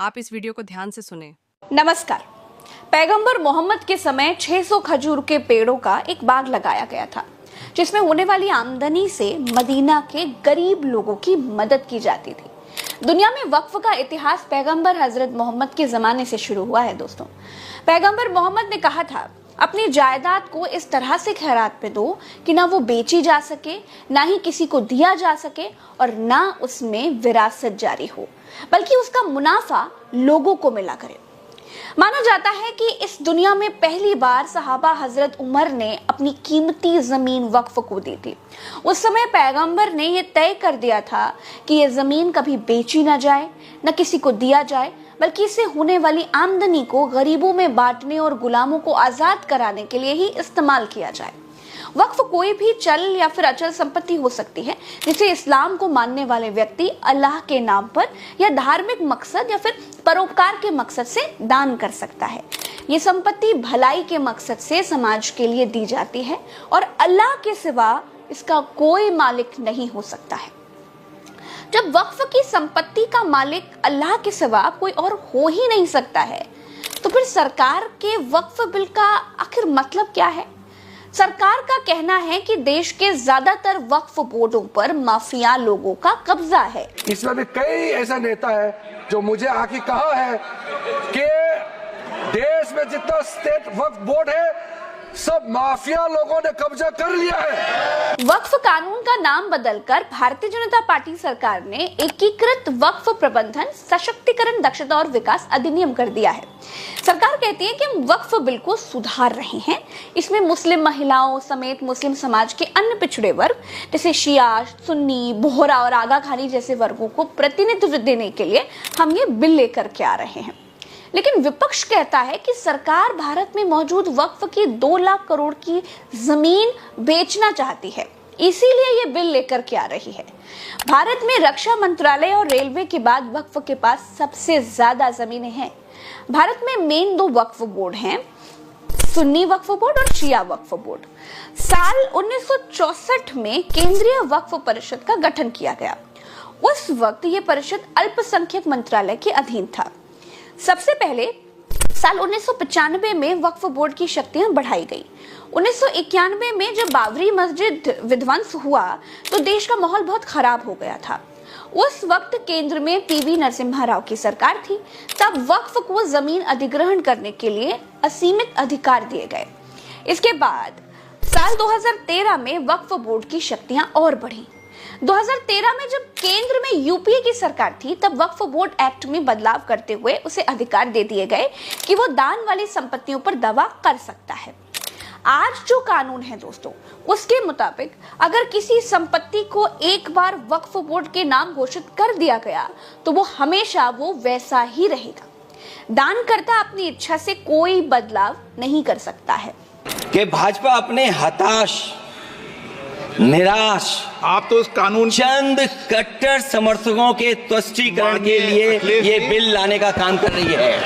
आप इस वीडियो को ध्यान से सुने। नमस्कार। पैगंबर मोहम्मद के समय 600 खजूर के पेड़ों का एक बाग लगाया गया था, जिसमें होने वाली आमदनी से मदीना के गरीब लोगों की मदद की जाती थी। दुनिया में वक्फ का इतिहास पैगंबर हजरत मोहम्मद के जमाने से शुरू हुआ है। दोस्तों, पैगंबर मोहम्मद ने कहा था, अपनी जायदाद को इस तरह से खैरात पे दो कि ना वो बेची जा सके, ना ही किसी को दिया जा सके और ना उसमें विरासत जारी हो, बल्कि उसका मुनाफा लोगों को मिला करे। माना जाता है कि इस दुनिया में पहली बार सहाबा हजरत उमर ने अपनी कीमती जमीन वक्फ को दी थी। उस समय पैगंबर ने यह तय कर दिया था कि यह जमीन कभी बेची ना जाए, न किसी को दिया जाए, बल्कि इससे होने वाली आमदनी को गरीबों में बांटने और गुलामों को आजाद कराने के लिए ही इस्तेमाल किया जाए। वक्फ कोई भी चल या फिर अचल संपत्ति हो सकती है, जिसे इस्लाम को मानने वाले व्यक्ति अल्लाह के नाम पर या धार्मिक मकसद या फिर परोपकार के मकसद से दान कर सकता है। ये संपत्ति भलाई के मकसद से समाज के लिए दी जाती है और अल्लाह के सिवा इसका कोई मालिक नहीं हो सकता है। जब वक्फ की संपत्ति का मालिक अल्लाह के सिवा कोई और हो ही नहीं सकता है, तो फिर सरकार के वक्फ बिल का आखिर मतलब क्या है? सरकार का कहना है कि देश के ज्यादातर वक्फ बोर्डों पर माफिया लोगों का कब्जा है। इसमें भी कई ऐसा नेता है जो मुझे आके कहा है कि देश में जितना स्टेट वक्फ बोर्ड है सब माफिया लोगों ने कब्जा कर लिया है। वक्फ कानून का नाम बदलकर भारतीय जनता पार्टी सरकार ने एकीकृत वक्फ प्रबंधन, सशक्तिकरण, दक्षता और विकास अधिनियम कर दिया है। सरकार कहती है कि हम वक्फ बिल को सुधार रहे हैं। इसमें मुस्लिम महिलाओं समेत मुस्लिम समाज के अन्य पिछड़े वर्ग जैसे शिया, सुन्नी, बोहरा और आगा खानी जैसे वर्गों को प्रतिनिधित्व देने के लिए हम ये बिल लेकर के आ रहे हैं। लेकिन विपक्ष कहता है कि सरकार भारत में मौजूद वक्फ की 2 लाख करोड़ की जमीन बेचना चाहती है, इसीलिए ये बिल लेकर के आ रही है। भारत में रक्षा मंत्रालय और रेलवे के बाद वक्फ के पास सबसे ज्यादा जमीनें हैं। भारत में मेन 2 वक्फ बोर्ड हैं, सुन्नी वक्फ बोर्ड और शिया वक्फ बोर्ड। साल 1964 में केंद्रीय वक्फ परिषद का गठन किया गया। उस वक्त ये परिषद अल्पसंख्यक मंत्रालय के अधीन था। सबसे पहले साल 1995 में वक्फ बोर्ड की शक्तियां बढ़ाई गई। 1991 में जब बाबरी मस्जिद विध्वंस हुआ तो देश का माहौल बहुत खराब हो गया था। उस वक्त केंद्र में पीवी नरसिम्हा राव की सरकार थी। तब वक्फ को जमीन अधिग्रहण करने के लिए असीमित अधिकार दिए गए। इसके बाद साल 2013 में वक्फ बोर्ड की शक्तियां और बढ़ी। 2013 में जब केंद्र में यूपीए की सरकार थी, तब वक्फ बोर्ड एक्ट में बदलाव करते हुए उसे अधिकार दे दिए गए कि वो दान वाली संपत्तियों पर दावा कर सकता है। आज जो कानून है दोस्तों, उसके मुताबिक अगर किसी संपत्ति को एक बार वक्फ बोर्ड के नाम घोषित कर दिया गया तो वो हमेशा वो वैसा ही रहेगा। दानकर्ता अपनी इच्छा से कोई बदलाव नहीं कर सकता है। कि भाजपा अपने हताश, निराश, आप तो उस कानून चंद कट्टर समर्थकों के तुष्टीकरण के लिए ये बिल लाने का काम कर रही है।